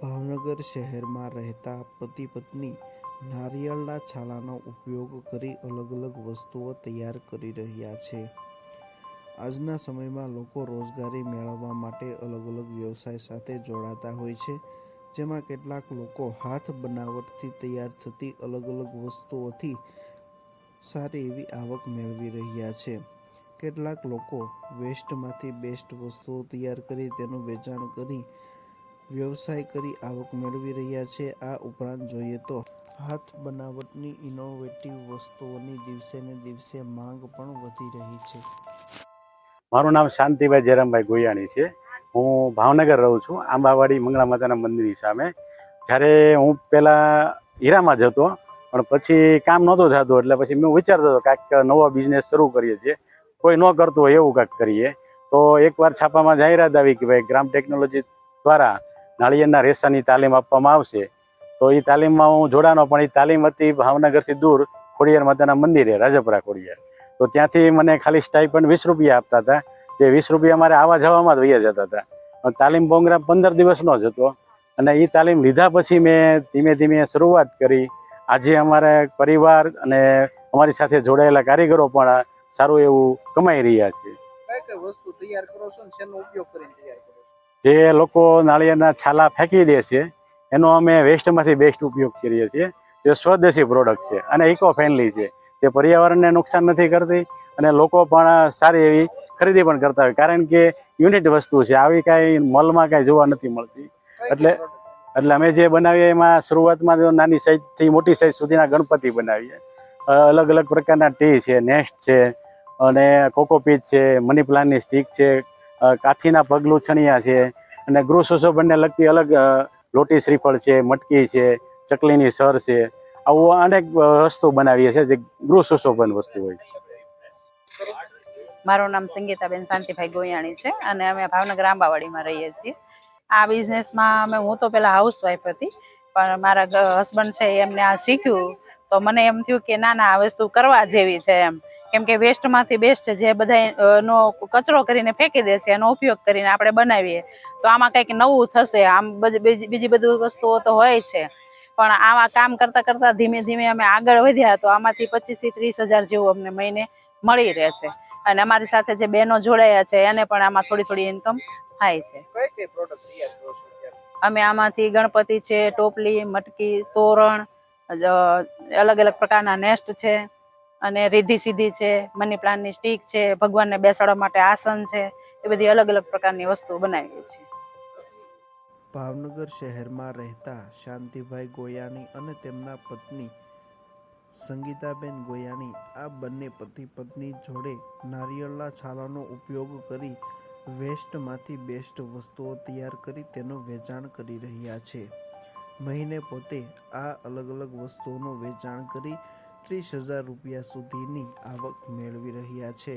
ભાવનગર શહેરમાં રહેતા પતિ પત્ની નારિયેળના છાલાનો ઉપયોગ કરી અલગ અલગ વસ્તુઓ તૈયાર કરી રહ્યા છે. આજના સમયમાં લોકો રોજગારી મેળવવા માટે અલગ અલગ વ્યવસાય સાથે જોડાતા હોય છે, જેમાં કેટલાક લોકો હાથ બનાવટથી તૈયાર થતી અલગ અલગ વસ્તુઓથી સારી એવી આવક મેળવી રહ્યા છે. કેટલાક લોકો વેસ્ટમાંથી બેસ્ટ વસ્તુઓ તૈયાર કરી તેનું વેચાણ કરી વ્યવસાય કરી આવક મેળવી રહ્યા છે. આ ઉપરાંત જોઈએ તો હાથ બનાવટની ઇનોવેટિવ વસ્તુઓની દિવસે ને દિવસે માંગ પણ વધી રહી છે. મારું નામ શાંતિભાઈ જયરામભાઈ ગોયાણી છે. હું ભાવનગર રહું છું, આંબાવાડી મંગળા માતાના મંદિરની સામે. જ્યારે હું પહેલાં હીરામાં જ હતો, પણ પછી કામ નહોતું થતું, એટલે પછી મેં વિચારતો હતો કાંઈક નવો બિઝનેસ શરૂ કરીએ છીએ, કોઈ ન કરતું હોય એવું કાંઈક કરીએ. તો એકવાર છાપામાં જાહેરાત આવી કે ભાઈ ગ્રામ ટેકનોલોજી દ્વારા નાળિયેરના રેસાની તાલીમ આપવામાં આવશે. તો એ તાલીમમાં હું જોડાનો, પણ એ તાલીમ હતી ભાવનગરથી દૂર ખોડિયાર માતાના મંદિરે, રાજપરા ખોડિયાર. તો ત્યાંથી મને ખાલી સ્ટાઇપન્ડ 20 રૂપિયા આપતા હતા. જે 20 રૂપિયા મારે આવા જવામાં જ વયા જતા હતા. તાલીમ પ્રોગ્રામ 15 દિવસનો જ હતો, અને એ તાલીમ લીધા પછી મેં ધીમે ધીમે શરૂઆત કરી. આજે અમારે પરિવાર અને અમારી સાથે જોડાયેલા કારીગરો પણ સારું એવું કમાઈ રહ્યા છે. કઈ વસ્તુ તૈયાર કરો છો ને શેનો ઉપયોગ કરીને તૈયાર કરો છો? જે લોકો નાળિયેરના છાલા ફેંકી દે છે, એનો અમે વેસ્ટમાંથી બેસ્ટ ઉપયોગ કરીએ છીએ. જે સ્વદેશી પ્રોડક્ટ છે અને ઇકો ફ્રેન્ડલી છે, જે પર્યાવરણને નુકસાન નથી કરતી, અને લોકો પણ સારી એવી ખરીદી પણ કરતા હોય. કારણ કે યુનિટ વસ્તુ છે, આવી કાંઈ મોલમાં કાંઈ જોવા નથી મળતી. એટલે અમે જે બનાવીએ એમાં શરૂઆતમાં નાની સાઈઝથી મોટી સાઈઝ સુધીના ગણપતિ બનાવીએ. અલગ અલગ પ્રકારના ટી છે, નેસ્ટ છે, અને કોકોપીટ છે, મની પ્લાન્ટની સ્ટીક છે, કાથીના પગલું છણિયા છે, અને ગૃહ સુશોભનને લગતી અલગ લોટી શ્રીફળ છે, મટકી છે, ચકલીની સર છે. આવું અનેક વસ્તુ બનાવીએ છીએ જે ગૃહ સુશોભન વસ્તુ હોય. મારું નામ સંગીતાબેન શાંતિભાઈ ગોયાણી છે, અને અમે ભાવનગર આંબાવાડીમાં રહીએ છીએ. આ બિઝનેસમાં હું તો પહેલાં હાઉસવાઈફ હતી, પણ મારા હસબન્ડ છે એમને આ શીખ્યું, તો મને એમ થયું કે ના ના, આ વસ્તુ કરવા જેવી છે એમ. કેમ કે વેસ્ટમાંથી બેસ્ટ છે, જે બધા નો કચરો કરીને ફેંકી દે છે, એનો ઉપયોગ કરીને આપણે બનાવીએ તો આમાં કંઈક નવું થશે. આમ બીજી બધી વસ્તુઓ તો હોય છે, પણ આવા કામ કરતાં કરતાં ધીમે ધીમે અમે આગળ વધ્યા, તો આમાંથી 25 થી 30 હજાર જેવું અમને મહિને મળી રહે છે. અને અમારી સાથે જે બહેનો જોડાયા છે એને પણ આમાં થોડી થોડી ઇન્કમ થાય છે. કઈ પ્રોડક્ટ તૈયાર કરો છો? અમે આમાંથી ગણપતિ છે, ટોપલી, મટકી, તોરણ, અલગ અલગ પ્રકારના નેસ્ટ છે, અને રીધી સીધી છે, મની પ્લાન્ટની સ્ટીક છે, ભગવાનને બેસાડવા માટે આસન છે, એ બધી અલગ અલગ પ્રકારની વસ્તુ બનાવીએ છીએ. ભાવનગર શહેરમાં રહેતા શાંતિભાઈ ગોયાણી અને તેમના પત્ની સંગીતાબેન ગોયાણી આ બંને પતિ પત્ની જોડે નારિયેળના છાલાનો ઉપયોગ કરી વેસ્ટમાંથી બેસ્ટ વસ્તુઓ તૈયાર કરી તેનું વેચાણ કરી રહ્યા છે. મહિને પોતે આ અલગ અલગ વસ્તુઓનું વેચાણ કરી 30,000 રૂપિયા સુધીની આવક મેળવી રહ્યા છે.